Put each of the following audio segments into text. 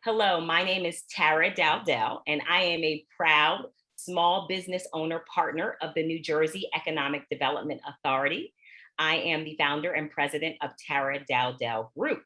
Hello, my name is Tara Dowdell, and I am a proud small business owner partner of the New Jersey Economic Development Authority. I am the founder and president of Tara Dowdell Group.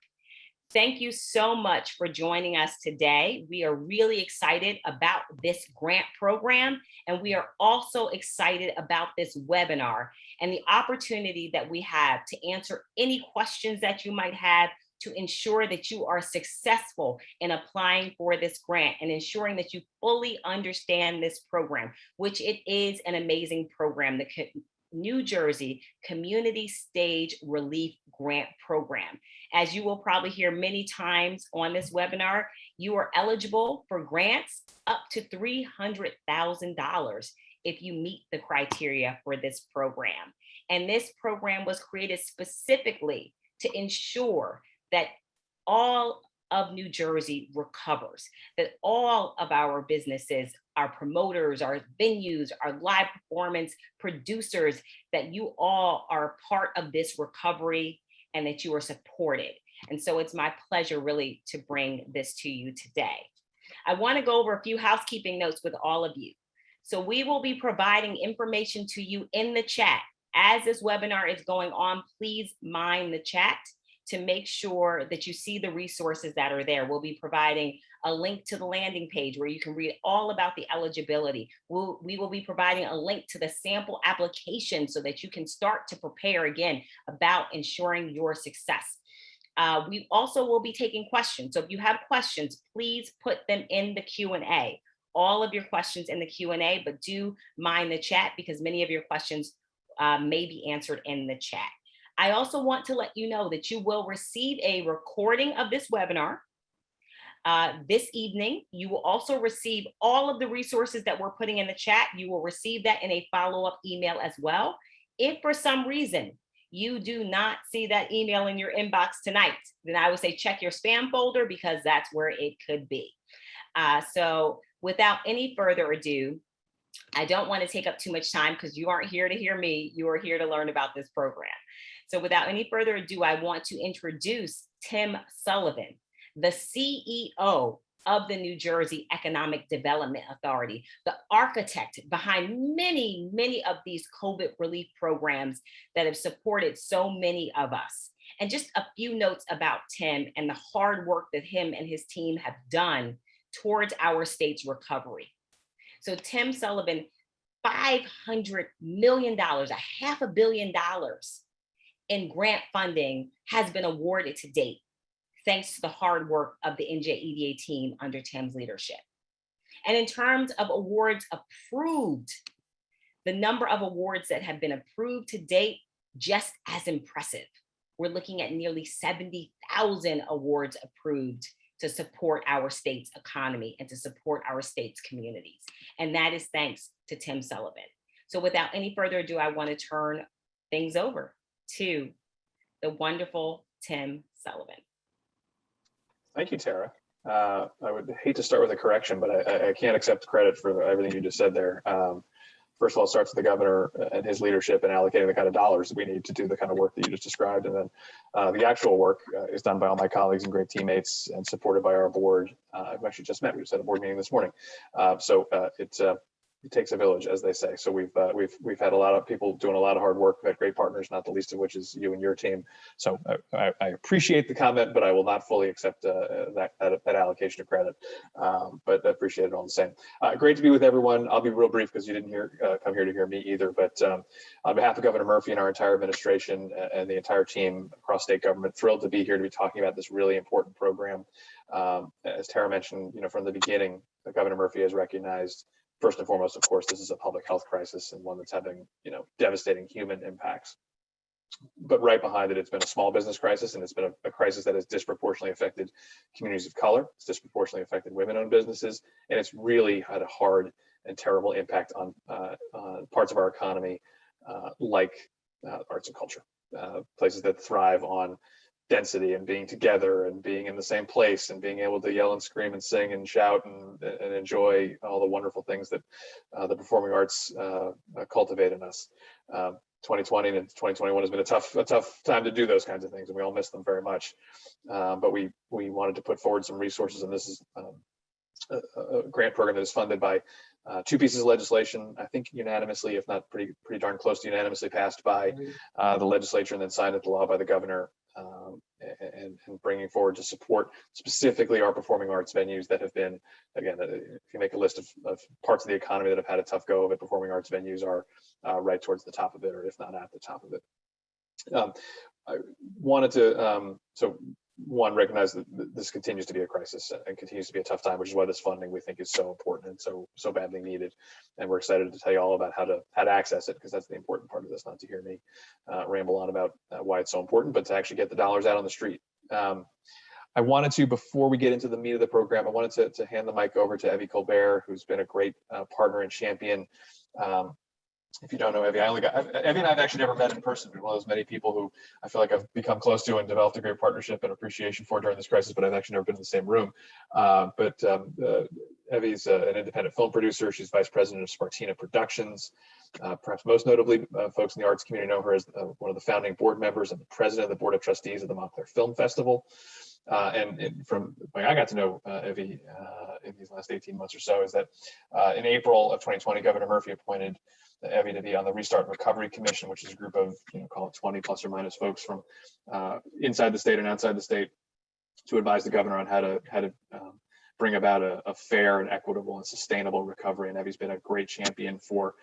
Thank you so much for joining us today. We are really excited about this grant program, and we are also excited about this webinar and the opportunity that we have to answer any questions that you might have to ensure that you are successful in applying for this grant and ensuring that you fully understand this program, which it is an amazing program, the New Jersey Community Stage Relief Grant Program. As you will probably hear many times on this webinar, you are eligible for grants up to $300,000 if you meet the criteria for this program. And this program was created specifically to ensure that all of New Jersey recovers, that all of our businesses, our promoters, our venues, our live performance producers, that you all are a part of this recovery and that you are supported. And so it's my pleasure really to bring this to you today. I want to go over a few housekeeping notes with all of you. So we will be providing information to you in the chat. As this webinar is going on, please mind the chat to make sure that you see the resources that are there. We'll be providing a link to the landing page where you can read all about the eligibility. We will be providing a link to the sample application so that you can start to prepare again about ensuring your success. We also will be taking questions. So if you have questions, please put them in the Q&A. All of your questions in the Q&A, but do mind the chat because many of your questions may be answered in the chat. I also want to let you know that you will receive a recording of this webinar this evening. You will also receive all of the resources that we're putting in the chat. You will receive that in a follow-up email as well. If for some reason you do not see that email in your inbox tonight, then I would say check your spam folder because that's where it could be. So without any further ado, I don't want to take up too much time because you aren't here to hear me. You are here to learn about this program. So without any further ado, I want to introduce Tim Sullivan, the CEO of the New Jersey Economic Development Authority, the architect behind many, many of these COVID relief programs that have supported so many of us. And just a few notes about Tim and the hard work that him and his team have done towards our state's recovery. So Tim Sullivan, $500 million, $500 million in grant funding has been awarded to date, thanks to the hard work of the NJEDA team under Tim's leadership. And in terms of awards approved, the number of awards that have been approved to date, just as impressive. We're looking at nearly 70,000 awards approved to support our state's economy and to support our state's communities. And that is thanks to Tim Sullivan. So without any further ado, I want to turn things over to the wonderful Tim Sullivan. Thank you, Tara. I would hate to start with a correction, but I can't accept credit for everything you just said there. First of all, it starts with the governor and his leadership in allocating the kind of dollars that we need to do the kind of work that you just described. And then the actual work is done by all my colleagues and great teammates and supported by our board. I've actually just met, we just had a board meeting this morning. It takes a village, as they say. So we've had a lot of people doing a lot of hard work. We've had great partners, not the least of which is you and your team. So I appreciate the comment, but I will not fully accept that allocation of credit. But I appreciate it all the same. Great to be with everyone. I'll be real brief because you didn't come here to hear me either. But on behalf of Governor Murphy and our entire administration and the entire team across state government, thrilled to be here to be talking about this really important program. As Tara mentioned, from the beginning, Governor Murphy has recognized, first and foremost, of course, this is a public health crisis and one that's having, devastating human impacts. But right behind it, it's been a small business crisis, and it's been a crisis that has disproportionately affected communities of color. It's disproportionately affected women-owned businesses, and it's really had a hard and terrible impact on parts of our economy, like arts and culture, places that thrive on density and being together and being in the same place and being able to yell and scream and sing and shout and enjoy all the wonderful things that the performing arts cultivate in us. 2020 and 2021 has been a tough time to do those kinds of things, and we all miss them very much. But we wanted to put forward some resources, and this is a grant program that is funded by two pieces of legislation, I think unanimously, if not pretty darn close to unanimously, passed by the legislature and then signed into law by the governor, and bringing forward to support specifically our performing arts venues that have been, again, if you make a list of parts of the economy that have had a tough go of it, performing arts venues are right towards the top of it, or if not at the top of it. I wanted to recognize that this continues to be a crisis and continues to be a tough time, which is why this funding we think is so important and so badly needed. And we're excited to tell you all about how to access it, because that's the important part of this, not to hear me ramble on about why it's so important, but to actually get the dollars out on the street. I wanted to, before we get into the meat of the program, I wanted to hand the mic over to Evie Colbert, who's been a great partner and champion. If you don't know Evie, Evie and I've actually never met in person. We're one of those many people who I feel like I've become close to and developed a great partnership and appreciation for during this crisis, but I've actually never been in the same room. Evie's an independent film producer. She's vice president of Spartina Productions. Perhaps most notably, folks in the arts community know her as one of the founding board members and the president of the board of trustees of the Montclair Film Festival. And from when I got to know Evie in these last 18 months or so, is that in April of 2020, Governor Murphy appointed Evie to be on the Restart and Recovery Commission, which is a group of, call it 20 plus or minus folks from inside the state and outside the state, to advise the governor on how to bring about a fair and equitable and sustainable recovery. And Evie's been a great champion for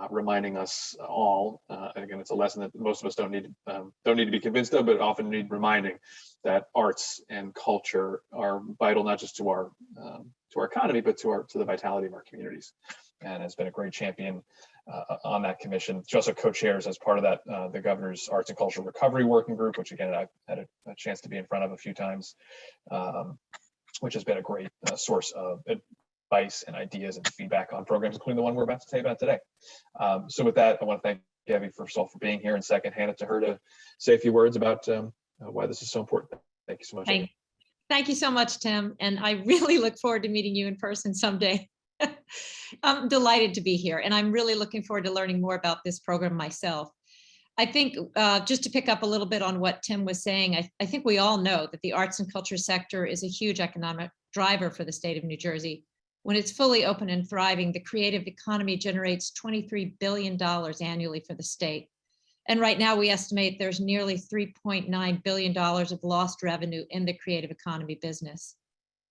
reminding us all. And again, it's a lesson that most of us don't need to be convinced of, but often need reminding, that arts and culture are vital not just to our economy, but to the vitality of our communities. And has been a great champion on that commission. She also co-chairs, as part of that, the governor's Arts and Cultural Recovery Working Group, which again I've had a chance to be in front of a few times, which has been a great source of advice and ideas and feedback on programs, including the one we're about to tell you about today. So with that, I want to thank Evie first of all for being here, and second, hand it to her to say a few words about why this is so important. Thank you so much. Thank you so much, Tim. And I really look forward to meeting you in person someday. I'm delighted to be here, and I'm really looking forward to learning more about this program myself. I think just to pick up a little bit on what Tim was saying, I think we all know that the arts and culture sector is a huge economic driver for the state of New Jersey. When it's fully open and thriving, the creative economy generates $23 billion annually for the state. And right now we estimate there's nearly $3.9 billion of lost revenue in the creative economy business.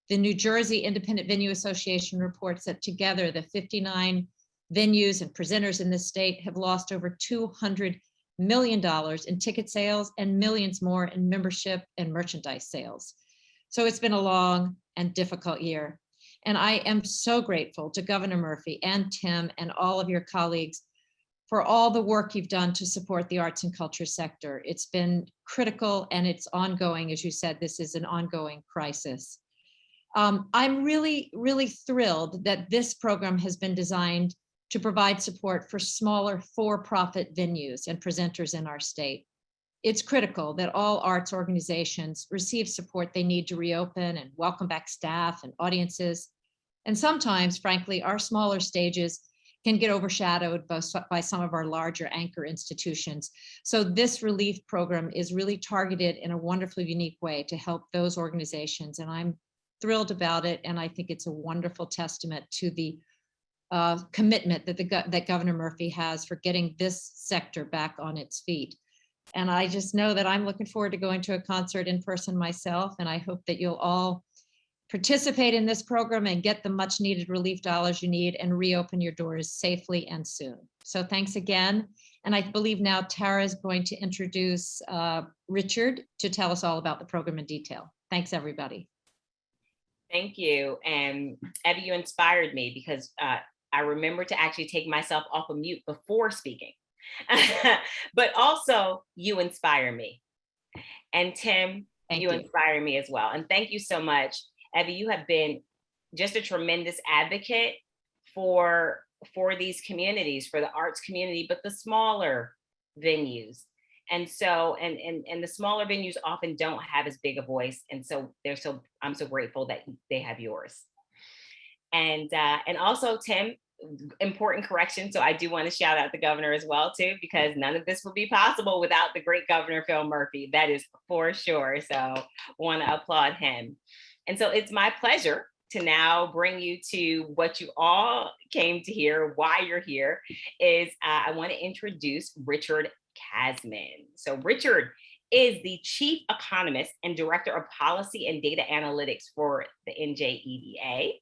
The New Jersey Independent Venue Association reports that together the 59 venues and presenters in this state have lost over $200 million in ticket sales and millions more in membership and merchandise sales. So it's been a long and difficult year. And I am so grateful to Governor Murphy and Tim and all of your colleagues for all the work you've done to support the arts and culture sector. It's been critical and it's ongoing. As you said, this is an ongoing crisis. I'm really, really thrilled that this program has been designed to provide support for smaller for-profit venues and presenters in our state. It's critical that all arts organizations receive support they need to reopen and welcome back staff and audiences. And sometimes, frankly, our smaller stages can get overshadowed by some of our larger anchor institutions. So this relief program is really targeted in a wonderfully unique way to help those organizations. And I'm thrilled about it. And I think it's a wonderful testament to the commitment that Governor Murphy has for getting this sector back on its feet. And I just know that I'm looking forward to going to a concert in person myself. And I hope that you'll all participate in this program and get the much needed relief dollars you need and reopen your doors safely and soon. So thanks again. And I believe now Tara is going to introduce Richard to tell us all about the program in detail. Thanks, everybody. Thank you. And Evie, you inspired me because I remember to actually take myself off of mute before speaking. But also you inspire me. And Tim, you inspire me as well. And thank you so much. Evie, you have been just a tremendous advocate for these communities, for the arts community, but the smaller venues. And so, and the smaller venues often don't have as big a voice. And so I'm so grateful that they have yours. And also, Tim, important correction. So I do want to shout out the governor as well too, because none of this would be possible without the great Governor Phil Murphy. That is for sure. So want to applaud him. And so it's my pleasure to now bring you to what you all came to hear, why you're here, is I want to introduce Richard Kasman. So Richard is the Chief Economist and Director of Policy and Data Analytics for the NJEDA.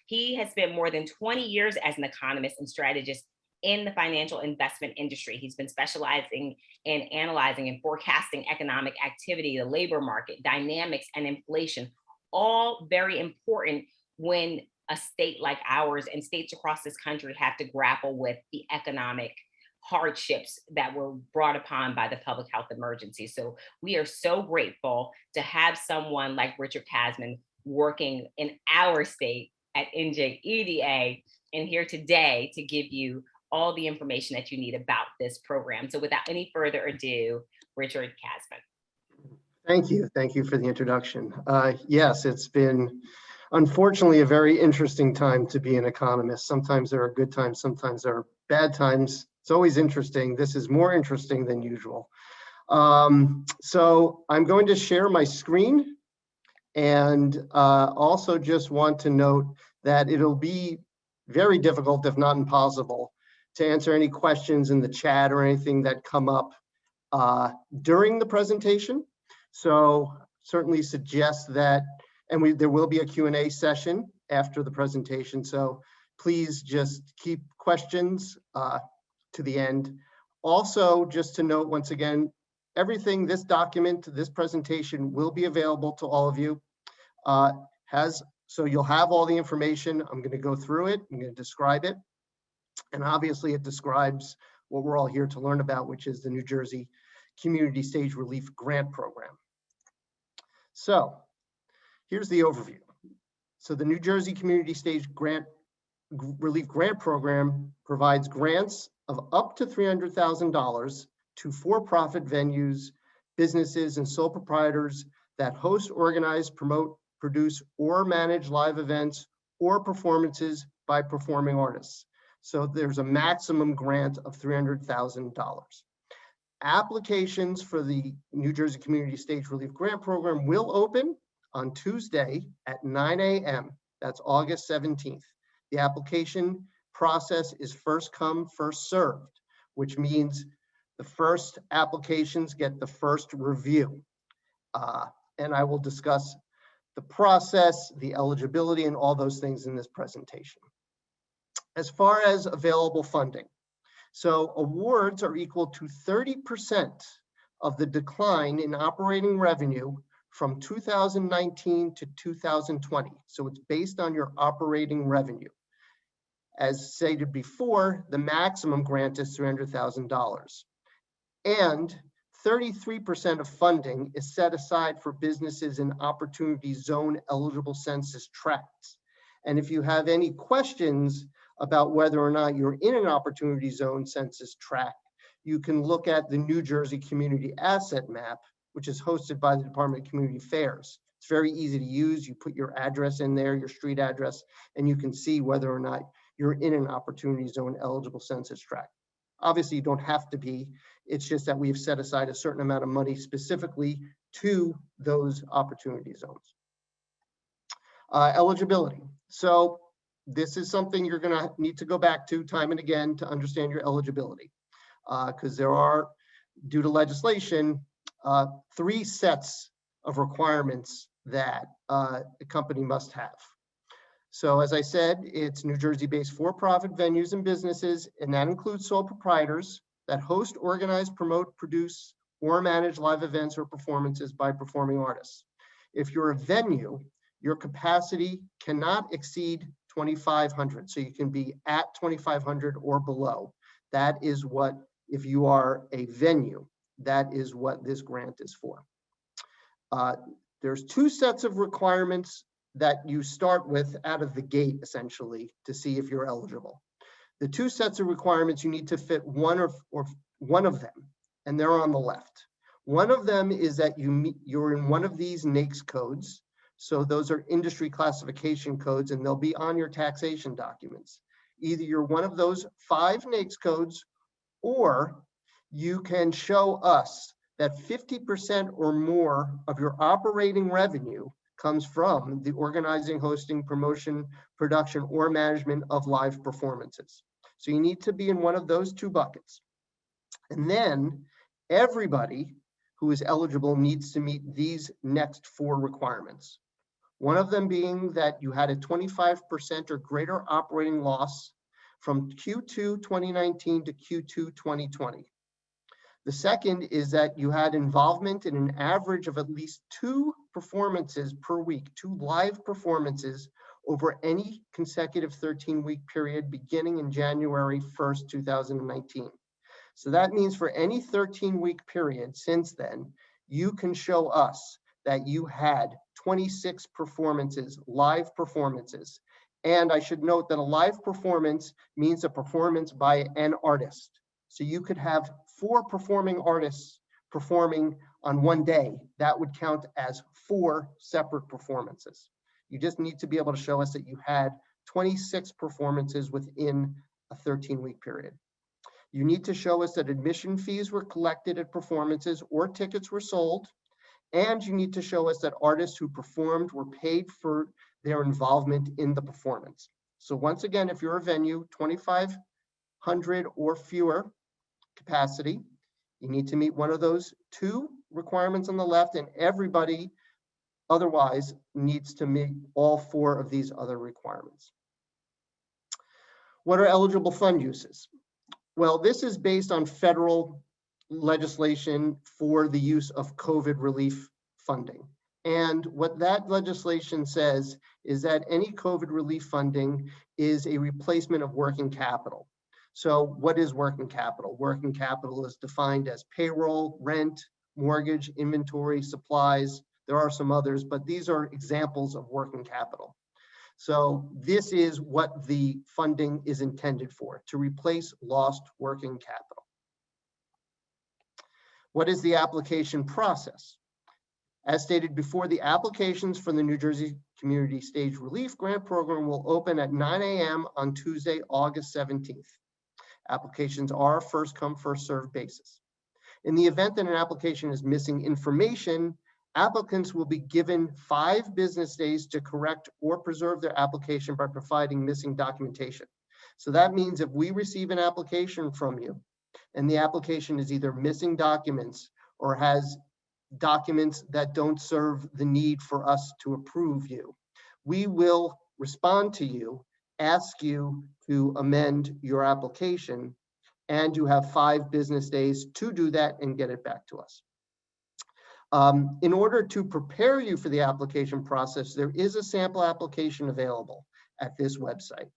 He has spent more than 20 years as an economist and strategist in the financial investment industry. He's been specializing in analyzing and forecasting economic activity, the labor market, dynamics, and inflation, all very important when a state like ours and states across this country have to grapple with the economic hardships that were brought upon by the public health emergency. So we are so grateful to have someone like Richard Kasman working in our state at NJEDA and here today to give you all the information that you need about this program. So without any further ado, Richard Kasman. Thank you. Thank you for the introduction. Yes, it's been unfortunately a very interesting time to be an economist. Sometimes there are good times, sometimes there are bad times. It's always interesting. This is more interesting than usual. So I'm going to share my screen, and also just want to note that it'll be very difficult, if not impossible, to answer any questions in the chat or anything that come up during the presentation. So certainly suggest that, and there will be a Q&A session after the presentation. So please just keep questions to the end. Also, just to note once again, everything, this document, this presentation will be available to all of you. So you'll have all the information. I'm going to go through it. I'm going to describe it. And obviously it describes what we're all here to learn about, which is the New Jersey Community Stage Relief Grant Program. So here's the overview. So the New Jersey Community Stage Relief Grant Program provides grants of up to $300,000 to for-profit venues, businesses, and sole proprietors that host, organize, promote, produce, or manage live events or performances by performing artists. So there's a maximum grant of $300,000. Applications for the New Jersey Community Stage Relief Grant Program will open on Tuesday at 9 a.m. That's August 17th. The application process is first come, first served, which means the first applications get the first review. And I will discuss the process, the eligibility, and all those things in this presentation. As far as available funding, so awards are equal to 30% of the decline in operating revenue from 2019 to 2020. So it's based on your operating revenue. As stated before, the maximum grant is $300,000. And 33% of funding is set aside for businesses in Opportunity Zone eligible census tracts. And if you have any questions about whether or not you're in an Opportunity Zone census tract, you can look at the New Jersey Community Asset Map, which is hosted by the Department of Community Affairs. It's very easy to use. You put your address in there, your street address, and you can see whether or not you're in an Opportunity Zone eligible census tract. Obviously, you don't have to be. It's just that we've set aside a certain amount of money specifically to those opportunity zones. Eligibility. So this is something you're going to need to go back to time and again to understand your eligibility, because there are, due to legislation, 3 sets of requirements that a company must have. So as I said, it's New Jersey-based for-profit venues and businesses, and that includes sole proprietors that host, organize, promote, produce, or manage live events or performances by performing artists. If you're a venue, your capacity cannot exceed 2,500. So you can be at 2,500 or below. That is what, if you are a venue, that is what this grant is for. There's 2 sets of requirements that you start with out of the gate, essentially, to see if you're eligible. The 2 sets of requirements, you need to fit one of them, and they're on the left. One of them is that you're in one of these NAICS codes. So those are industry classification codes, and they'll be on your taxation documents. Either you're one of those 5 NAICS codes, or you can show us that 50% or more of your operating revenue comes from the organizing, hosting, promotion, production, or management of live performances. So you need to be in one of those 2 buckets. And then everybody who is eligible needs to meet these next 4 requirements. One of them being that you had a 25% or greater operating loss from Q2 2019 to Q2 2020. The second is that you had involvement in an average of at least 2 performances per week, 2 live performances over any consecutive 13-week period beginning in January 1st, 2019. So that means for any 13-week period since then, you can show us that you had 26 performances, live performances. And I should note that a live performance means a performance by an artist. So you could have 4 performing artists performing on one day. That would count as 4 separate performances. You just need to be able to show us that you had 26 performances within a 13-week period. You need to show us that admission fees were collected at performances or tickets were sold. And you need to show us that artists who performed were paid for their involvement in the performance. So once again, if you're a venue, 2,500 or fewer capacity, you need to meet one of those 2 requirements on the left, and everybody otherwise needs to meet all 4 of these other requirements. What are eligible fund uses? Well, this is based on federal legislation for the use of COVID relief funding. And what that legislation says is that any COVID relief funding is a replacement of working capital. So what is working capital? Working capital is defined as payroll, rent, mortgage, inventory, supplies. There are some others, but these are examples of working capital. So this is what the funding is intended for, to replace lost working capital. What is the application process? As stated before, the applications for the New Jersey Community Stage Relief Grant Program will open at 9 a.m. on Tuesday, August 17th. Applications are first come, first served basis. In the event that an application is missing information, applicants will be given 5 business days to correct or preserve their application by providing missing documentation. So that means if we receive an application from you and the application is either missing documents or has documents that don't serve the need for us to approve you, we will respond to you, ask you to amend your application, and you have 5 business days to do that and get it back to us. In order to prepare you for the application process, there is a sample application available at this website.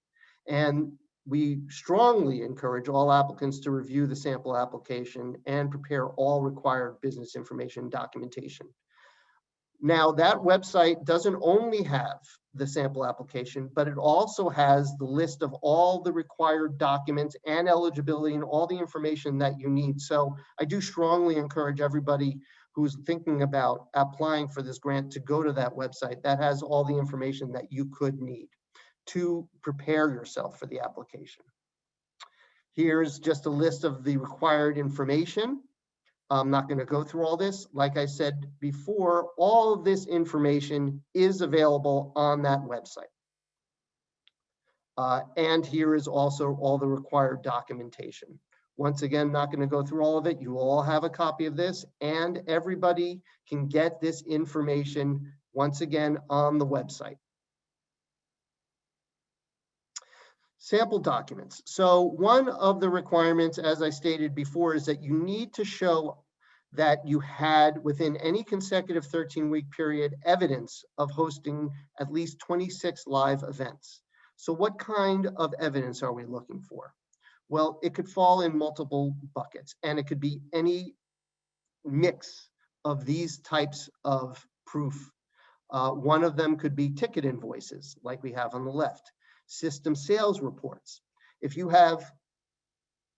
And we strongly encourage all applicants to review the sample application and prepare all required business information documentation. Now, that website doesn't only have the sample application, but it also has the list of all the required documents and eligibility and all the information that you need. So I do strongly encourage everybody who's thinking about applying for this grant to go to that website. That has all the information that you could need to prepare yourself for the application. Here's just a list of the required information. I'm not going to go through all this. Like I said before, all of this information is available on that website. And here is also all the required documentation. Once again, not going to go through all of it. You will all have a copy of this, and everybody can get this information once again on the website. Sample documents. So one of the requirements, as I stated before, is that you need to show that you had, within any consecutive 13-week period, evidence of hosting at least 26 live events. So what kind of evidence are we looking for? Well, it could fall in multiple buckets, and it could be any mix of these types of proof. One of them could be ticket invoices, like we have on the left. System sales reports. If you have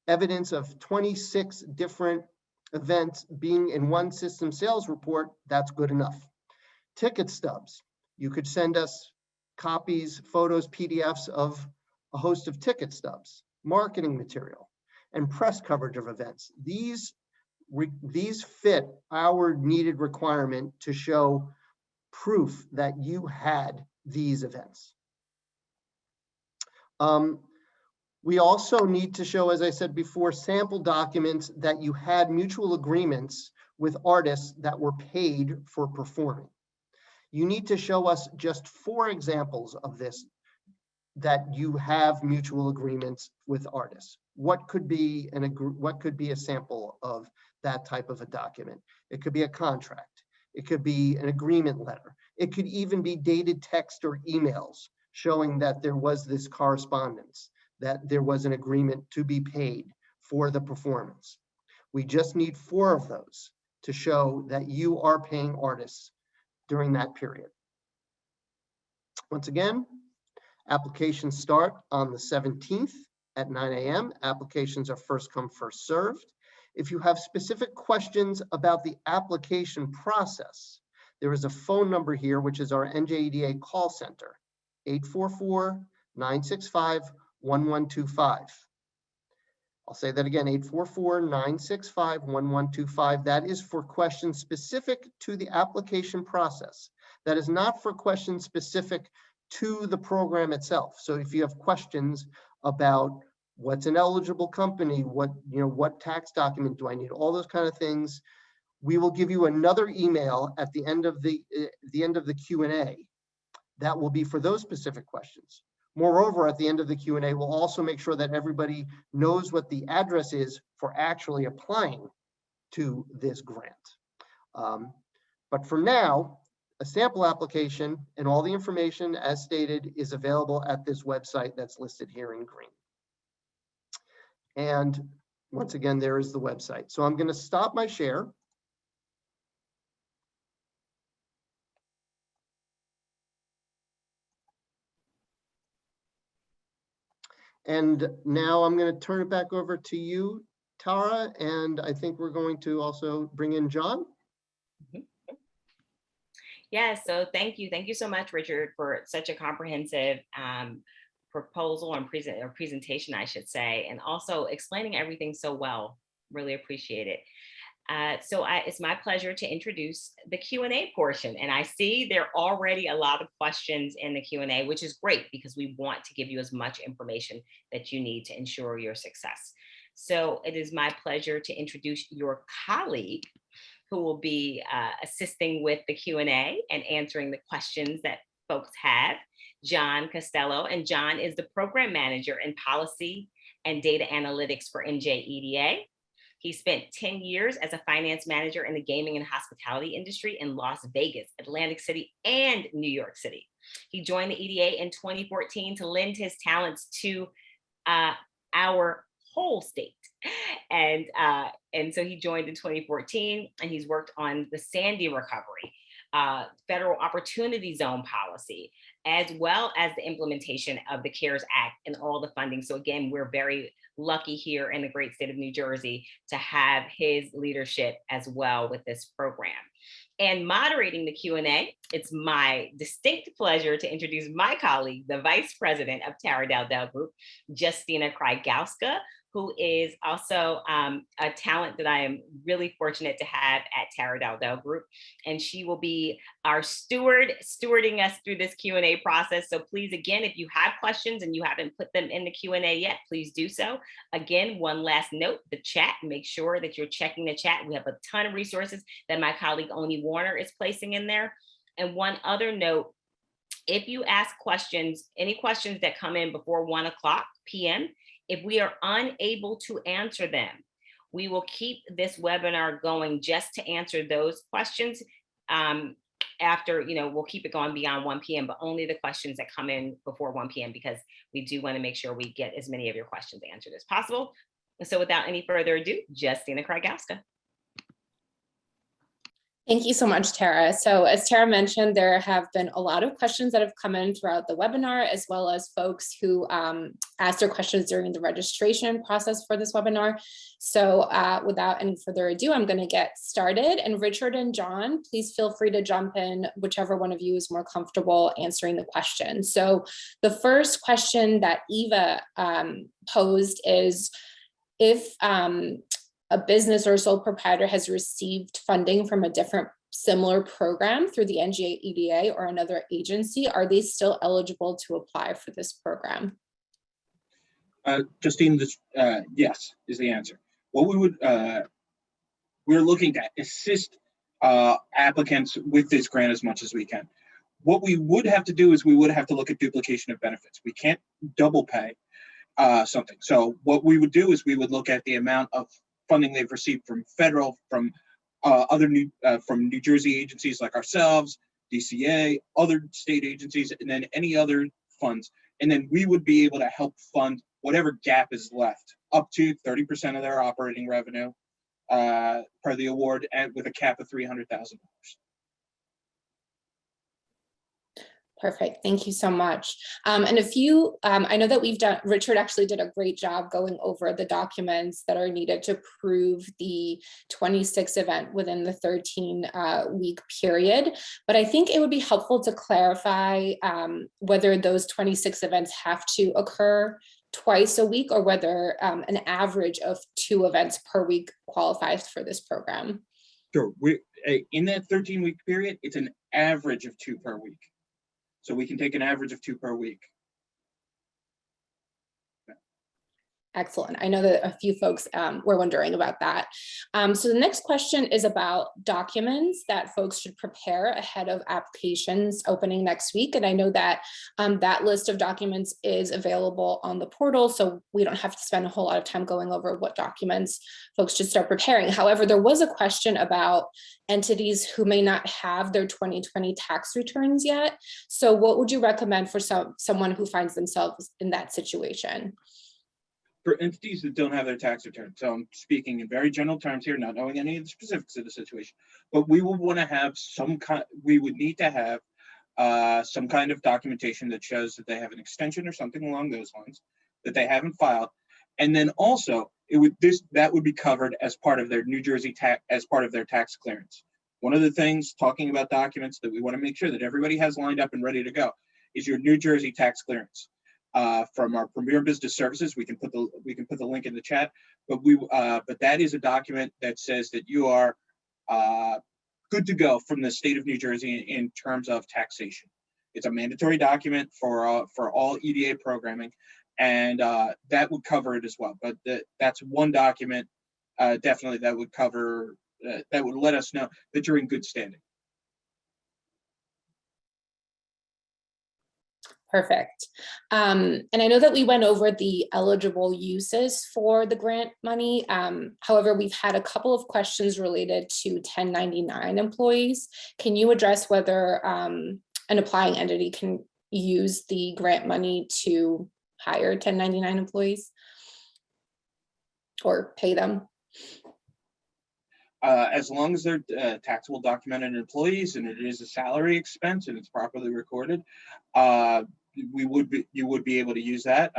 evidence of 26 different events being in one system sales report, that's good enough. Ticket stubs. You could send us copies, photos, PDFs of a host of ticket stubs, marketing material, and press coverage of events. These fit our needed requirement to show proof that you had these events. We also need to show, as I said before, sample documents that you had mutual agreements with artists that were paid for performing. You need to show us just 4 examples of this, that you have mutual agreements with artists. What could be a sample of that type of a document? It could be a contract. It could be an agreement letter. It could even be dated text or emails showing that there was this correspondence, that there was an agreement to be paid for the performance. We just need 4 of those to show that you are paying artists during that period. Once again, applications start on the 17th at 9 a.m. Applications are first come, first served. If you have specific questions about the application process, there is a phone number here, which is our NJEDA call center, 844-965-1125. I'll say that again, 844-965-1125. That is for questions specific to the application process. That is not for questions specific to the program itself. So if you have questions about what's an eligible company, what tax document do I need, all those kind of things, we will give you another email at the end of the Q&A that will be for those specific questions. Moreover, at the end of the Q&A, we'll also make sure that everybody knows what the address is for actually applying to this grant. But for now, a sample application and all the information as stated is available at this website that's listed here in green. And once again, there is the website. So I'm going to stop my share. And now I'm going to turn it back over to you, Tara, and I think we're going to also bring in John. Yeah, so thank you. Thank you so much, Richard, for such a comprehensive proposal and presentation, I should say, and also explaining everything so well. Really appreciate it. It's my pleasure to introduce the Q&A portion. And I see there are already a lot of questions in the Q&A, which is great because we want to give you as much information that you need to ensure your success. So it is my pleasure to introduce your colleague who will be assisting with the Q&A and answering the questions that folks have, John Costello. And John is the program manager in policy and data analytics for NJEDA. He spent 10 years as a finance manager in the gaming and hospitality industry in Las Vegas, Atlantic City, and New York City. He joined the EDA in 2014 to lend his talents to our whole state. And so he joined in 2014, and he's worked on the Sandy recovery, federal opportunity zone policy, as well as the implementation of the CARES Act and all the funding. So again, we're very lucky here in the great state of New Jersey to have his leadership as well with this program. And moderating the Q&A, it's my distinct pleasure to introduce my colleague, the Vice President of Tara Dowdell Group, Justina Krygowska, who is also a talent that I am really fortunate to have at Tara Dowdell Group. And she will be our stewarding us through this Q&A process. So please, again, if you have questions and you haven't put them in the Q&A yet, please do so. Again, one last note, the chat, make sure that you're checking the chat. We have a ton of resources that my colleague Oni Warner is placing in there. And one other note, if you ask questions, any questions that come in before 1 p.m., if we are unable to answer them, we will keep this webinar going just to answer those questions. After, we'll keep it going beyond 1 p.m., but only the questions that come in before 1 p.m. because we do want to make sure we get as many of your questions answered as possible. So without any further ado, Justina Krygowska. Thank you so much, Tara. So as Tara mentioned, there have been a lot of questions that have come in throughout the webinar, as well as folks who asked their questions during the registration process for this webinar. So without any further ado, I'm going to get started. And Richard and John, please feel free to jump in, whichever one of you is more comfortable answering the question. So the first question that Eva posed is, if a business or a sole proprietor has received funding from a different similar program through the NGA EDA or another agency, are they still eligible to apply for this program? Justine, yes is the answer. What we would, we're looking to assist applicants with this grant as much as we can. What we would have to do is we would have to look at duplication of benefits. We can't double pay something. So what we would do is we would look at the amount of funding they've received from federal, from from New Jersey agencies like ourselves, DCA, other state agencies, and then any other funds. And then we would be able to help fund whatever gap is left, up to 30% of their operating revenue per the award, and with a cap of $300,000. Perfect. Thank you so much. And a few, I know that Richard actually did a great job going over the documents that are needed to prove the 26 event within the 13-week period. But I think it would be helpful to clarify whether those 26 events have to occur twice a week, or whether an average of 2 events per week qualifies for this program. Sure. In that 13-week period, it's an average of 2 per week. So we can take an average of 2 per week. Excellent. I know that a few folks were wondering about that. So the next question is about documents that folks should prepare ahead of applications opening next week. And I know that that list of documents is available on the portal, so we don't have to spend a whole lot of time going over what documents folks should start preparing. However, there was a question about entities who may not have their 2020 tax returns yet. So what would you recommend for someone who finds themselves in that situation? For entities that don't have their tax return, so I'm speaking in very general terms here, not knowing any of the specifics of the situation, but we will want to have we would need to have some kind of documentation that shows that they have an extension or something along those lines that they haven't filed, and then also that would be covered as part of their New Jersey tax, as part of their tax clearance. One of the things, talking about documents that we want to make sure that everybody has lined up and ready to go, is your New Jersey tax clearance. From our Premier Business Services, we can put the link in the chat. But that is a document that says that you are good to go from the state of New Jersey in terms of taxation. It's a mandatory document for all EDA programming, and that would cover it as well. But that's one document definitely that would cover that would let us know that you're in good standing. Perfect. And I know that we went over the eligible uses for the grant money. However, we've had a couple of questions related to 1099 employees. Can you address whether an applying entity can use the grant money to hire 1099 employees or pay them? As long as they're taxable documented employees and it is a salary expense and it's properly recorded, you would be able to use that.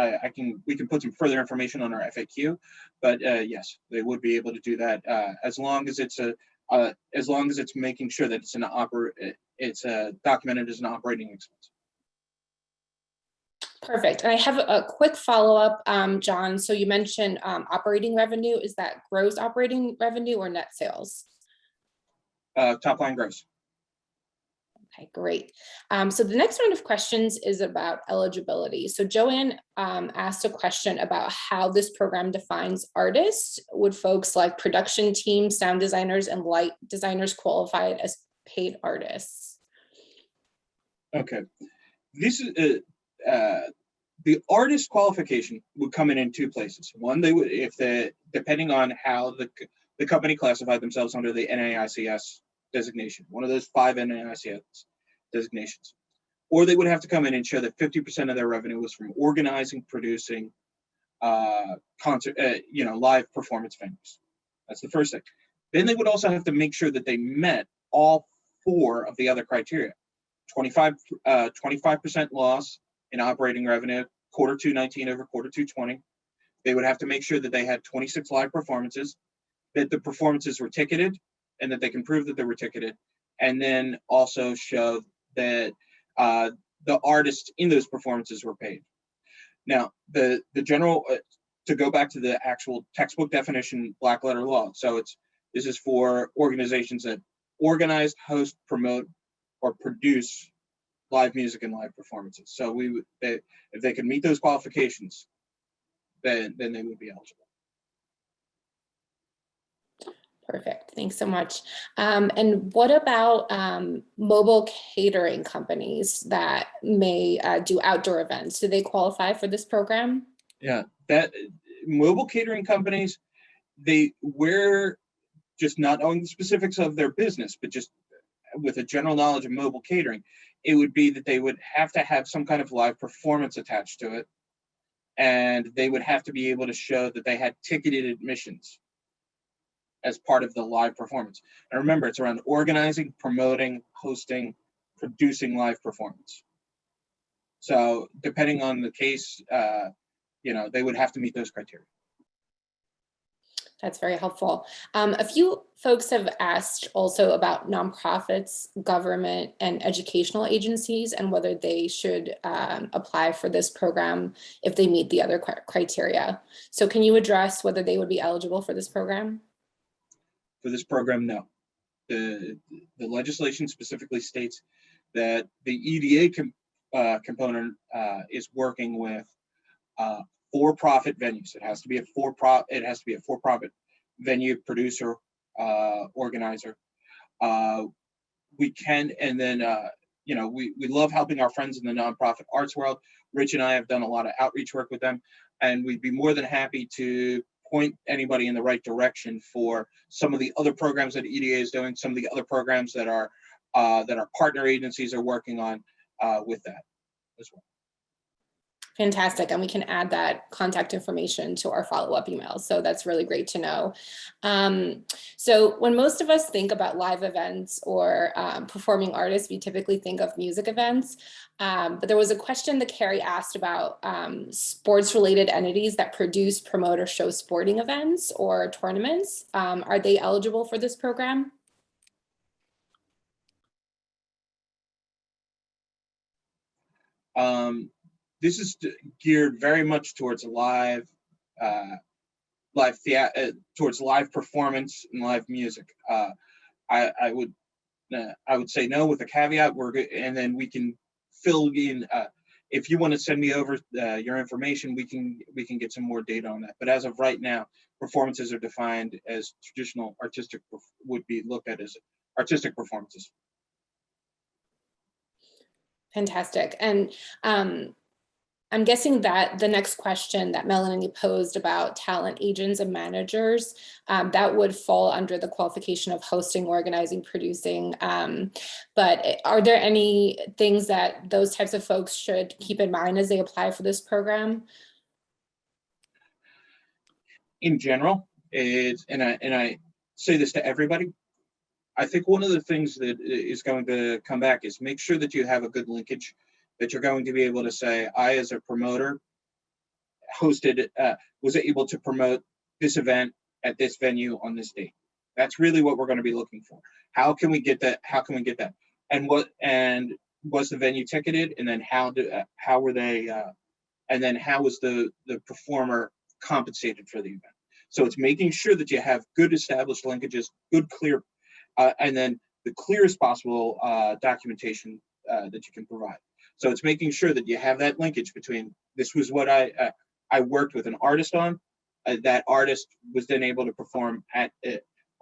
We can put some further information on our FAQ, but yes, they would be able to do that as long as it's making sure that it's documented as an operating expense. Perfect. And I have a quick follow-up, John. So you mentioned operating revenue. Is that gross operating revenue or net sales? Top line gross. Okay, great. So the next round of questions is about eligibility. So Joanne asked a question about how this program defines artists. Would folks like production teams, sound designers, and light designers qualify as paid artists? Okay, this is the artist qualification would come in 2 places. One, they would, depending on how the company classified themselves under the NAICS designation, one of those 5 NAICS designations, or they would have to come in and show that 50% of their revenue was from organizing, producing concert, live performance venues. That's the first thing. Then they would also have to make sure that they met all 4 of the other criteria. 25% loss in operating revenue, quarter 219 over quarter 220. They would have to make sure that they had 26 live performances, that the performances were ticketed, and that they can prove that they were ticketed, and then also show that the artists in those performances were paid. Now, the general, to go back to the actual textbook definition, black letter law. So this is for organizations that organize, host, promote, or produce live music and live performances. So if they could meet those qualifications, then they would be eligible. Perfect. Thanks so much. And what about mobile catering companies that may do outdoor events? Do they qualify for this program? Yeah, that mobile catering companies, we're just not knowing the specifics of their business, but just with a general knowledge of mobile catering, it would be that they would have to have some kind of live performance attached to it. And they would have to be able to show that they had ticketed admissions as part of the live performance. And remember, it's around organizing, promoting, hosting, producing live performance. So depending on the case, they would have to meet those criteria. That's very helpful. A few folks have asked also about nonprofits, government, and educational agencies, and whether they should apply for this program if they meet the other criteria. So can you address whether they would be eligible for this program? For this program, no. The legislation specifically states that the EDA component is working with for-profit venues. It has to be a for-profit venue, producer, organizer. We can, and then we love helping our friends in the nonprofit arts world. Rich and I have done a lot of outreach work with them, and we'd be more than happy to point anybody in the right direction for some of the other programs that EDA is doing, some of the other programs that our partner agencies are working on with that as well. Fantastic. And we can add that contact information to our follow-up emails. So that's really great to know. So when most of us think about live events or performing artists, we typically think of music events. But there was a question that Carrie asked about sports-related entities that produce, promote, or show sporting events or tournaments. Are they eligible for this program? This is geared very much towards towards live performance and live music. I would say no with a caveat. And then we can fill in. If you want to send me over your information, we can get some more data on that. But as of right now, performances are defined as traditional artistic, would be looked at as artistic performances. Fantastic. And I'm guessing that the next question that Melanie posed about talent agents and managers, that would fall under the qualification of hosting, organizing, producing. But are there any things that those types of folks should keep in mind as they apply for this program? In general, and I say this to everybody, I think one of the things that is going to come back is make sure that you have a good linkage, that you're going to be able to say, I, as a promoter, was able to promote this event at this venue on this date. That's really what we're going to be looking for. How can we get that? How can we get that? And was the venue ticketed? And then how were they? And then how was the performer compensated for the event? So it's making sure that you have good established linkages, good, clear, and then the clearest possible documentation that you can provide. So it's making sure that you have that linkage between this was what I worked with an artist on. That artist was then able to perform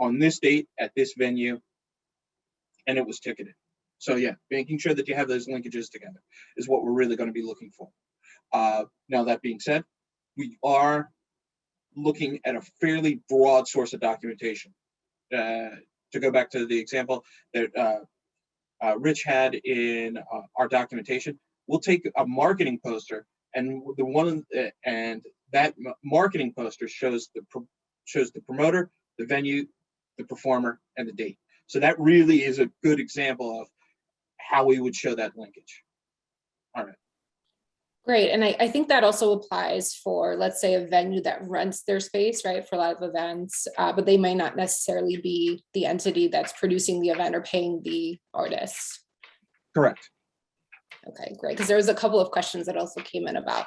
on this date at this venue, and it was ticketed. So yeah, making sure that you have those linkages together is what we're really going to be looking for. Now that being said, we are looking at a fairly broad source of documentation. To go back to the example that Rich had in our documentation, we'll take a marketing poster, and that marketing poster shows the promoter, the venue, the performer, and the date. So that really is a good example of how we would show that linkage. All right. Great, and I think that also applies for, let's say, a venue that rents their space, right, for live events, but they might not necessarily be the entity that's producing the event or paying the artist. Correct. Okay, great, because there was a couple of questions that also came in about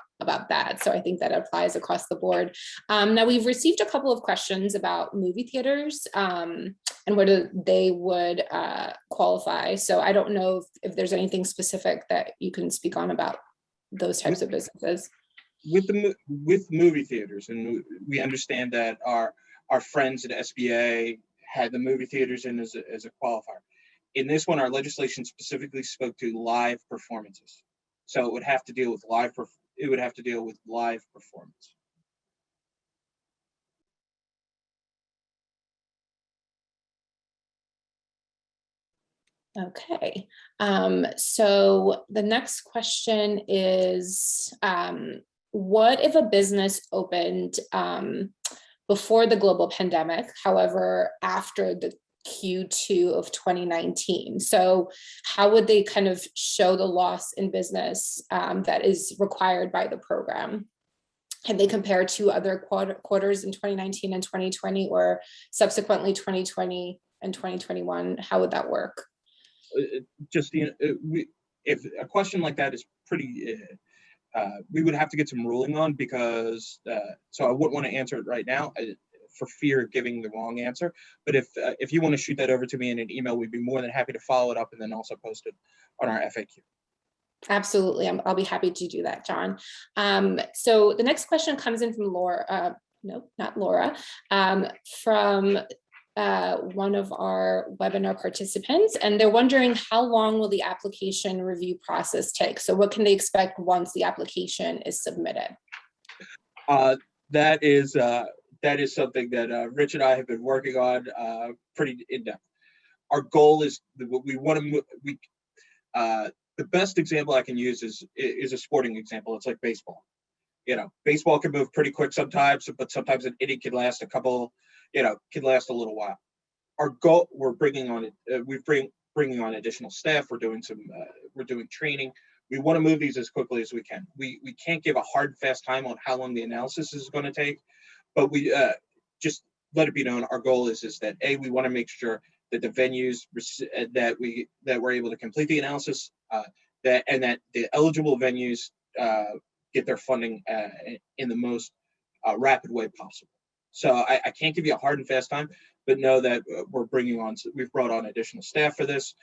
that, so I think that applies across the board. Now, we've received a couple of questions about movie theaters and whether they would qualify. So I don't know if there's anything specific that you can speak on about those types of businesses. With movie theaters, and we understand that our friends at SBA had the movie theaters in as a qualifier. In this one, our legislation specifically spoke to live performances, so it would have to deal with live performance. Okay, so the next question is, what if a business opened before the global pandemic, however, after the Q2 of 2019? So how would they kind of show the loss in business that is required by the program? Can they compare to other quarters in 2019 and 2020, or subsequently 2020 and 2021? How would that work? Just if a question like that is pretty, we would have to get some ruling on, because so I wouldn't want to answer it right now for fear of giving the wrong answer. But if you want to shoot that over to me in an email, we'd be more than happy to follow it up and then also post it on our FAQ. Absolutely, I'll be happy to do that, John. So the next question comes in from Laura. No, not Laura. From one of our webinar participants, and they're wondering how long will the application review process take? So what can they expect once the application is submitted? That is something that Rich and I have been working on pretty in depth. Our goal is what we want to. The best example I can use is a sporting example. It's like baseball. You know, baseball can move pretty quick sometimes, but sometimes an inning can last can last a little while. Our goal, we're bringing on bringing on additional staff. We're doing training. We want to move these as quickly as we can. We can't give a hard, fast time on how long the analysis is going to take, but we just let it be known. Our goal is that we want to make sure that the venues that we're able to complete the analysis, that the eligible venues get their funding in the most rapid way possible. So I can't give you a hard and fast time, but know that we've brought on additional staff for this.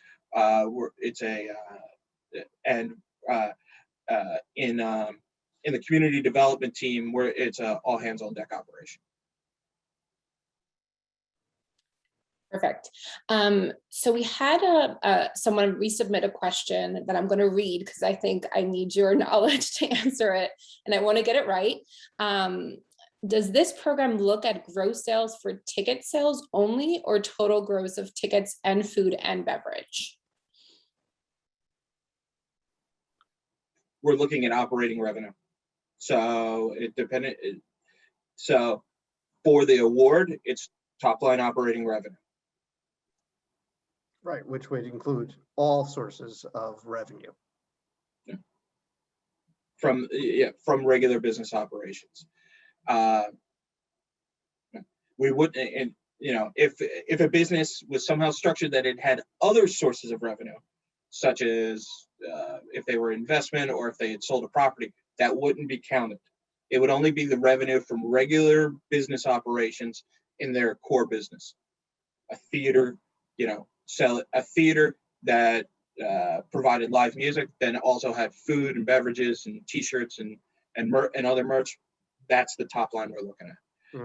In the community development team, where it's a all hands on deck operation. Perfect. So we had someone resubmit a question that I'm going to read because I think I need your knowledge to answer it, and I want to get it right. Does this program look at gross sales for ticket sales only, or total gross of tickets and food and beverage? We're looking at operating revenue. So so for the award, it's top line operating revenue. Right, which would include all sources of revenue. Yeah. From regular business operations. We would, and if a business was somehow structured that it had other sources of revenue, such as if they were investment or if they had sold a property, that wouldn't be counted. It would only be the revenue from regular business operations in their core business. A theater, sell a theater that provided live music, then also had food and beverages and T-shirts and other merch. That's the top line we're looking at.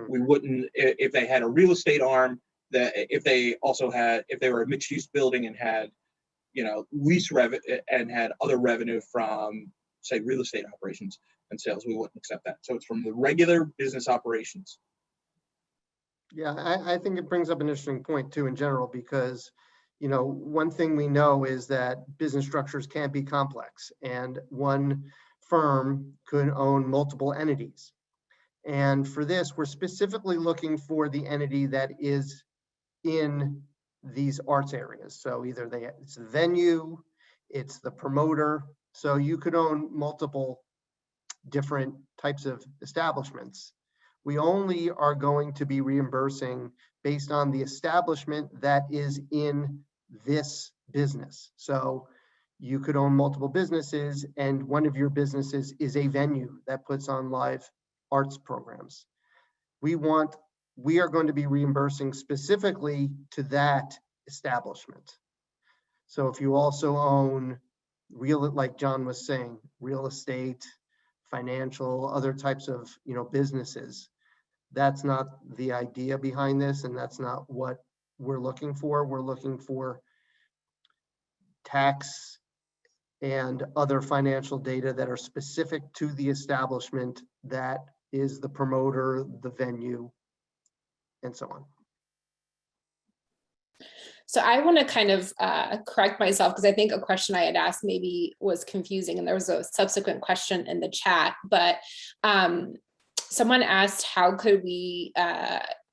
We wouldn't, if they had a real estate arm, that if they were a mixed use building and had lease revenue and had other revenue from, say, real estate operations and sales, we wouldn't accept that. So it's from the regular business operations. Yeah, I think it brings up an interesting point too in general, because one thing we know is that business structures can be complex, and one firm could own multiple entities. And for this, we're specifically looking for the entity that is in these arts areas. So either it's the venue, it's the promoter. So you could own multiple different types of establishments. We only are going to be reimbursing based on the establishment that is in this business. So you could own multiple businesses, and one of your businesses is a venue that puts on live arts programs. We are going to be reimbursing specifically to that establishment. So if you also own like John was saying, real estate, financial, other types of, businesses, that's not the idea behind this, and that's not what we're looking for. We're looking for tax and other financial data that are specific to the establishment that is the promoter, the venue, and so on. So I want to kind of correct myself, because I think a question I had asked maybe was confusing, and there was a subsequent question in the chat, but someone asked, how could we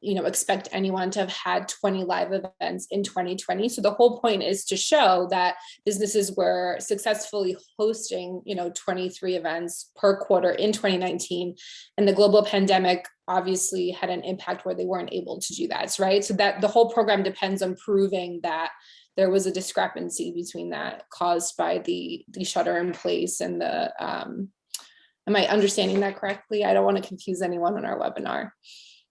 expect anyone to have had 20 live events in 2020? So the whole point is to show that businesses were successfully hosting 23 events per quarter in 2019, and the global pandemic obviously had an impact where they weren't able to do that, right? So that the whole program depends on proving that there was a discrepancy between that caused by the shelter in place and the am I understanding that correctly? I don't want to confuse anyone on our webinar.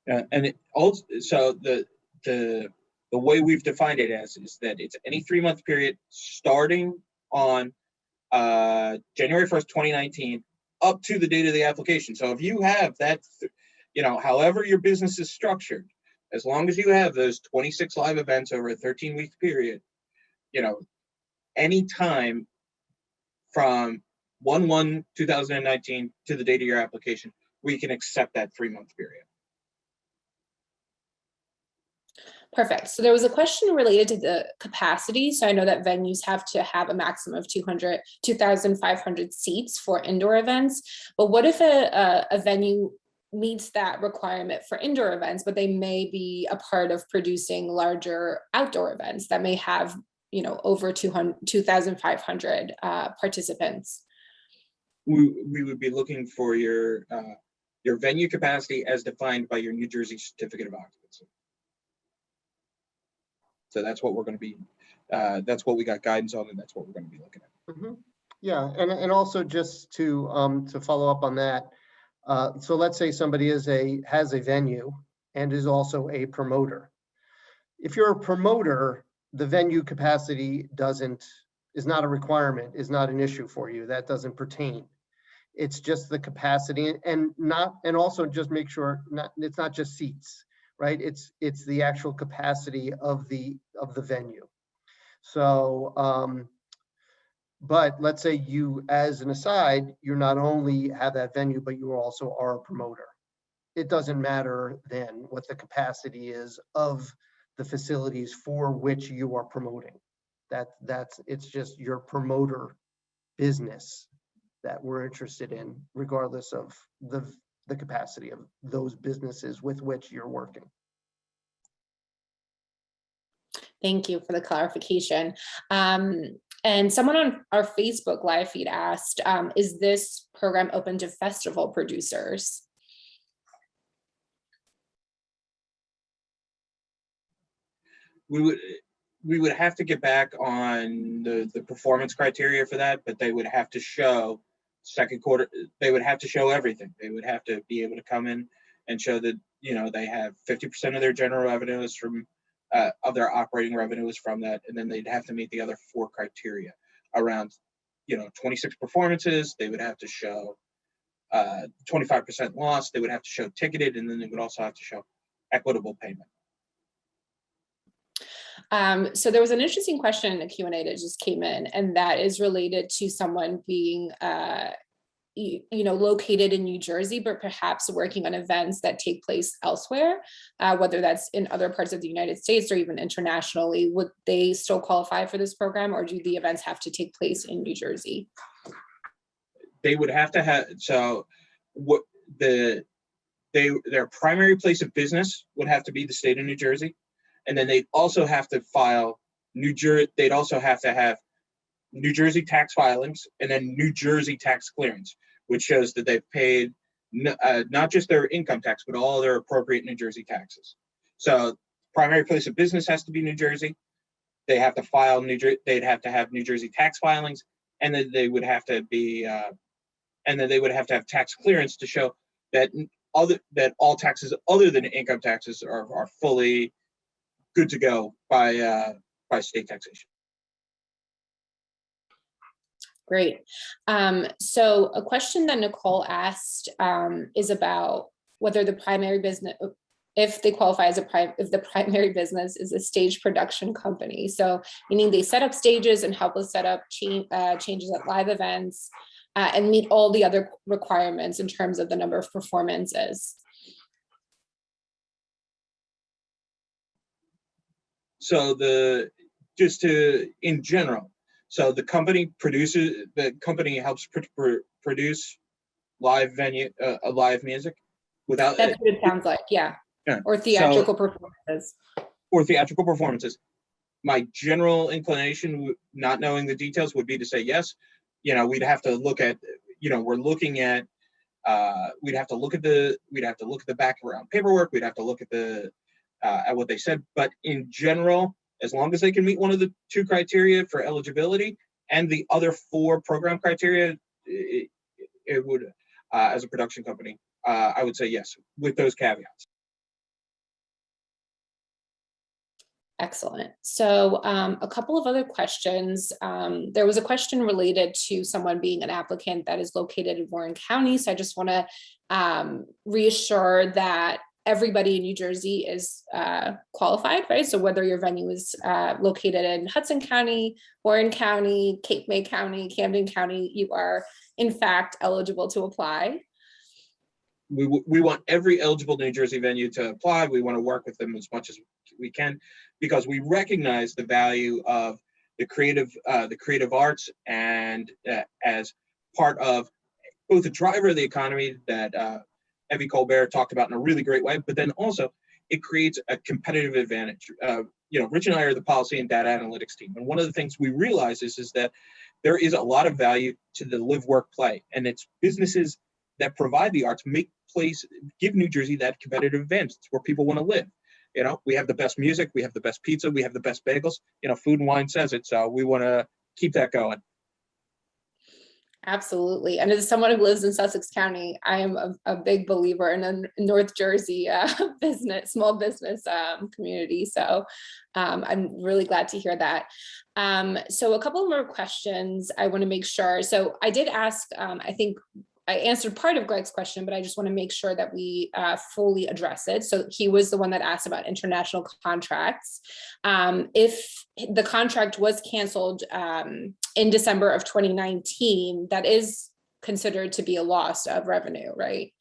And it also, so the way we've defined it as is that it's any 3-month period starting on January 1st, 2019, up to the date of the application. So if you have that, however your business is structured, as long as you have those 26 live events over a 13-week period, any time from 1/1/2019 to the date of your application, we can accept that 3-month period. Perfect. So there was a question related to the capacity. So I know that venues have to have a maximum of 2,500 seats for indoor events. But what if a venue meets that requirement for indoor events, but they may be a part of producing larger outdoor events that may have, over 2,500 participants? We would be looking for your venue capacity as defined by your New Jersey certificate of occupancy. So that's what we're going to be, that's what we got guidance on, and that's what we're going to be looking at. Mm-hmm. Yeah, and also just to follow up on that, so let's say somebody has a venue and is also a promoter. If you're a promoter, the venue capacity is not a requirement, is not an issue for you. That doesn't pertain. It's just the capacity, and also just make sure it's not just seats, right? It's the actual capacity of the venue. So, but let's say you, as an aside, you not only have that venue, but you also are a promoter. It doesn't matter then what the capacity is of the facilities for which you are promoting. It's just your promoter business that we're interested in, regardless of the capacity of those businesses with which you're working. Thank you for the clarification. And someone on our Facebook live feed asked, is this program open to festival producers? We would have to get back on the performance criteria for that, but they would have to show second quarter, they would have to show everything. They would have to be able to come in and show that, they have 50% of their general revenues from of their operating revenues from that, and then they'd have to meet the other 4 criteria around 26 performances. They would have to show 25% loss. They would have to show ticketed, and then they would also have to show equitable payment. So there was an interesting question in the Q&A that just came in, and that is related to someone being located in New Jersey, but perhaps working on events that take place elsewhere, whether that's in other parts of the United States or even internationally. Would they still qualify for this program, or do the events have to take place in New Jersey? They would have to have, so what their primary place of business would have to be the state of New Jersey. And then they'd also have to file they'd also have to have New Jersey tax filings and then New Jersey tax clearance, which shows that they've paid not just their income tax, but all their appropriate New Jersey taxes. So primary place of business has to be New Jersey. They have to file they'd have to have New Jersey tax filings, and then they would have to be, and then they would have to have tax clearance to show that all taxes other than income taxes are fully good to go by state taxation. Great. So a question that Nicole asked is about whether the primary business, if they qualify as if the primary business is a stage production company. So meaning they set up stages and help us set up changes at live events and meet all the other requirements in terms of the number of performances. So in general, so the company helps produce live music without. That's what it sounds like, yeah. Yeah. Or theatrical performances. Or theatrical performances. My general inclination, not knowing the details, would be to say yes. We'd have to look at, we'd have to look at the background paperwork. We'd have to look at what they said. But in general, as long as they can meet one of the 2 criteria for eligibility and the other 4 program criteria, it would, as a production company, I would say yes, with those caveats. Excellent. So a couple of other questions. There was a question related to someone being an applicant that is located in Warren County. So I just want to reassure that everybody in New Jersey is qualified, right? So whether your venue is located in Hudson County, Warren County, Cape May County, Camden County, you are in fact eligible to apply. We want every eligible New Jersey venue to apply. We want to work with them as much as we can, because we recognize the value of the creative arts and as part of both a driver of the economy that Evie Colbert talked about in a really great way, but then also it creates a competitive advantage. Rich and I are the policy and data analytics team, and one of the things we realize is that there is a lot of value to the live, work, play, and it's businesses that provide the arts give New Jersey that competitive advantage. It's where people want to live. We have the best music, we have the best pizza, we have the best bagels. Food and Wine says it, so we want to keep that going. Absolutely. And as someone who lives in Sussex County, I am a big believer in a North Jersey small business community. So I'm really glad to hear that. So a couple more questions I want to make sure. So I did ask, I think I answered part of Greg's question, but I just want to make sure that we fully address it. So he was the one that asked about international contracts. If the contract was canceled in December of 2019, that is considered to be a loss of revenue, right?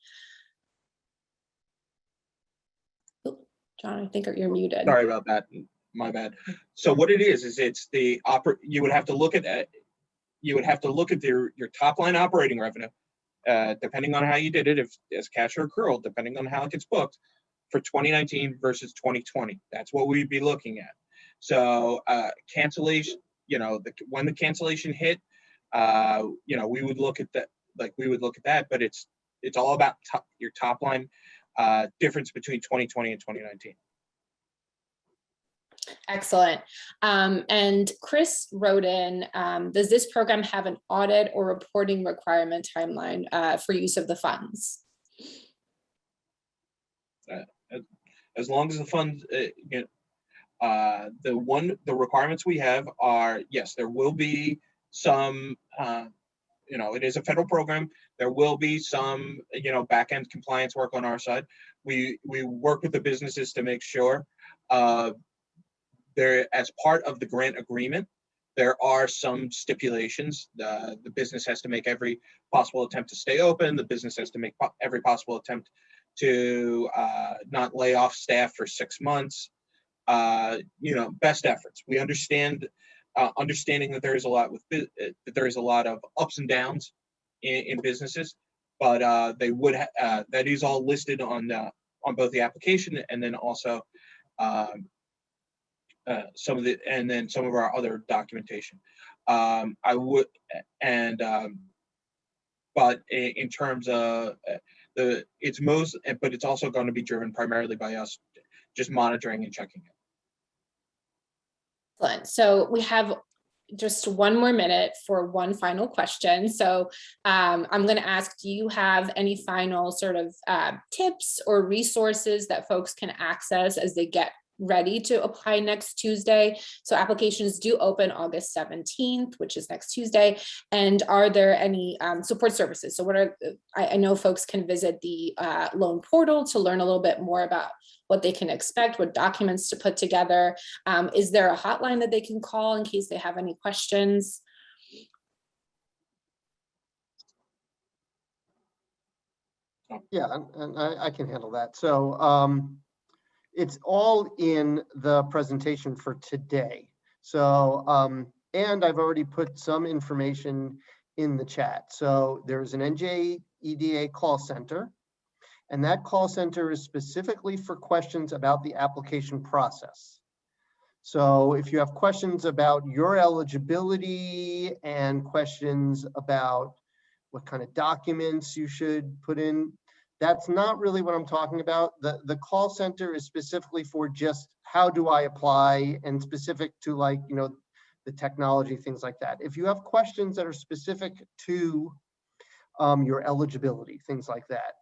Oh, John, I think you're muted. Sorry about that. My bad. So what it is it's the you would have to look at that. You would have to look at your top line operating revenue. Depending on how you did it, if as cash or accrual, depending on how it gets booked, for 2019 versus 2020. That's what we'd be looking at. So cancellation, when the cancellation hit, we would look at that, but it's all about your top line difference between 2020 and 2019. Excellent. And Chris wrote in, does this program have an audit or reporting requirement timeline for use of the funds? As long as the funds, the requirements we have are, yes, there will be some, it is a federal program. There will be some, back-end compliance work on our side. We work with the businesses to make sure there, as part of the grant agreement, there are some stipulations. The business has to make every possible attempt to stay open. The business has to make every possible attempt to not lay off staff for 6 months. Best efforts. We understand, understanding that there is a lot of ups and downs in businesses, but that is all listed on both the application and then also and then some of our other documentation. I would, and but in terms of but it's also going to be driven primarily by us just monitoring and checking it. Excellent. So we have just one more minute for one final question. So I'm going to ask, do you have any final sort of tips or resources that folks can access as they get ready to apply next Tuesday? So applications do open August 17th, which is next Tuesday. And are there any support services? So I know folks can visit the loan portal to learn a little bit more about what they can expect, what documents to put together. Is there a hotline that they can call in case they have any questions? Yeah, and I can handle that. So it's all in the presentation for today. So, and I've already put some information in the chat. So there's an NJEDA call center, and that call center is specifically for questions about the application process. So if you have questions about your eligibility and questions about what kind of documents you should put in, that's not really what I'm talking about. The call center is specifically for just how do I apply, and specific to, like, you know, the technology, things like that. If you have questions that are specific to your eligibility, things like that,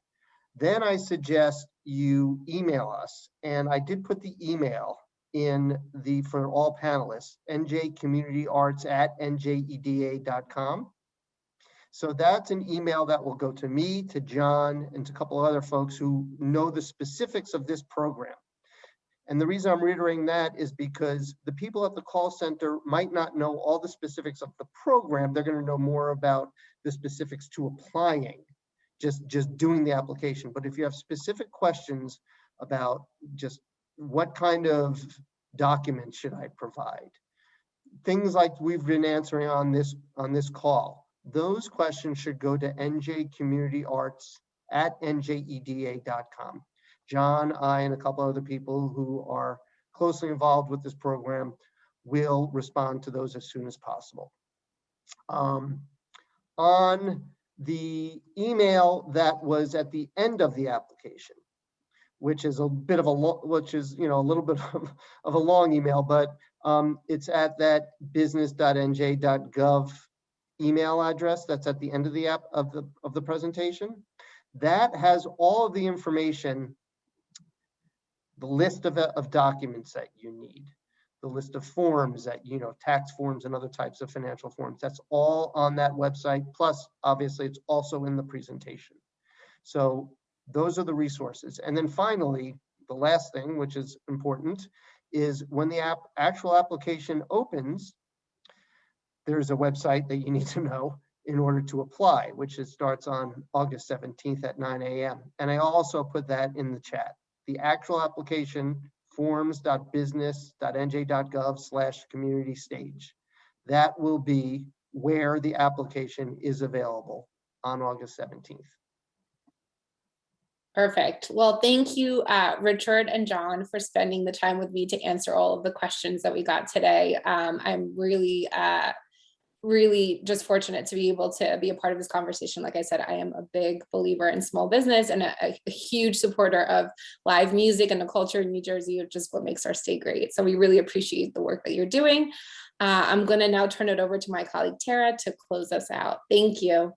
then I suggest you email us. And I did put the email in for all panelists, njcommunityarts@njeda.com. So that's an email that will go to me, to John, and to a couple of other folks who know the specifics of this program. And the reason I'm reiterating that is because the people at the call center might not know all the specifics of the program. They're going to know more about the specifics to applying, just doing the application. But if you have specific questions about just what kind of documents should I provide, things like we've been answering on this call, those questions should go to njcommunityarts@njeda.com. John, I, and a couple other people who are closely involved with this program will respond to those as soon as possible. On the email that was at the end of the application, which is a bit of a little bit of a long email, but it's at that business.nj.gov email address that's at the end of the of the presentation. That has all of the information, the list of documents that you need, the list of forms that, you know, tax forms and other types of financial forms. That's all on that website. Plus, obviously, it's also in the presentation. So those are the resources. And then finally, the last thing, which is important, is when the actual application opens, there's a website that you need to know in order to apply, which starts on August 17th at 9 a.m. And I also put that in the chat. The actual application, forms.business.nj.gov/community stage. That will be where the application is available on August 17th. Perfect. Well, thank you, Richard and John, for spending the time with me to answer all of the questions that we got today. I'm really just fortunate to be able to be a part of this conversation. Like I said, I am a big believer in small business and a huge supporter of live music and the culture in New Jersey, which is what makes our state great. So we really appreciate the work that you're doing. I'm going to now turn it over to my colleague, Tara, to close us out. Thank you.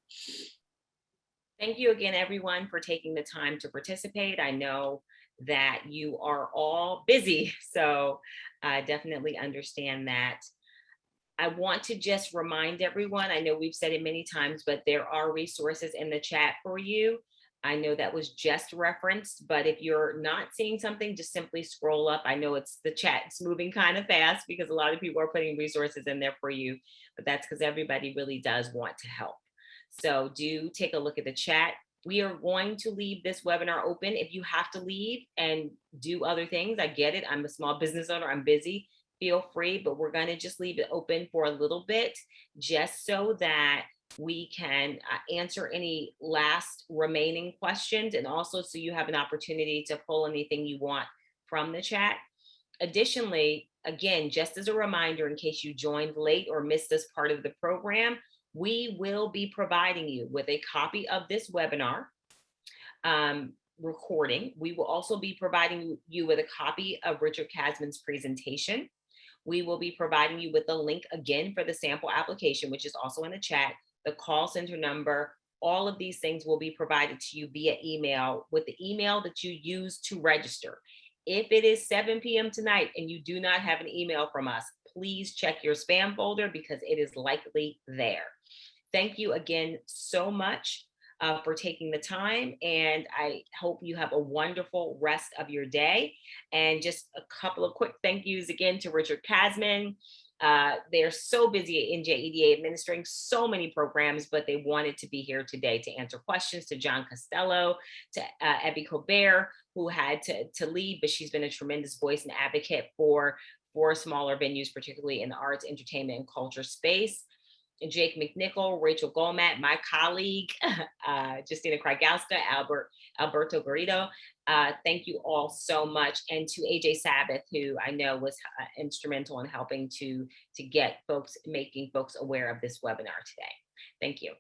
Thank you again, everyone, for taking the time to participate. I know that you are all busy, so I definitely understand that. I want to just remind everyone, I know we've said it many times, but there are resources in the chat for you. I know that was just referenced, but if you're not seeing something, just simply scroll up. I know the chat's moving kind of fast because a lot of people are putting resources in there for you, but that's because everybody really does want to help. So do take a look at the chat. We are going to leave this webinar open. If you have to leave and do other things, I get it. I'm a small business owner, I'm busy. Feel free, but we're going to just leave it open for a little bit just so that we can answer any last remaining questions, and also so you have an opportunity to pull anything you want from the chat. Additionally, again, just as a reminder, in case you joined late or missed this part of the program, we will be providing you with a copy of this webinar recording. We will also be providing you with a copy of Richard Kasman's presentation. We will be providing you with the link again for the sample application, which is also in the chat, the call center number. All of these things will be provided to you via email with the email that you use to register. If it is 7 p.m. tonight and you do not have an email from us, please check your spam folder because it is likely there. Thank you again so much for taking the time, and I hope you have a wonderful rest of your day. And just a couple of quick thank yous again to Richard Kasman. They're so busy at NJEDA administering so many programs, but they wanted to be here today to answer questions, to John Costello, to Abby Colbert, who had to leave, but she's been a tremendous voice and advocate for smaller venues, particularly in the arts, entertainment, and culture space. And Jake McNichol, Rachel Golmat, my colleague, Justina Kragowska, Alberto Garrido. Thank you all so much. And to AJ Sabbath, who I know was instrumental in helping to get folks, making folks aware of this webinar today. Thank you.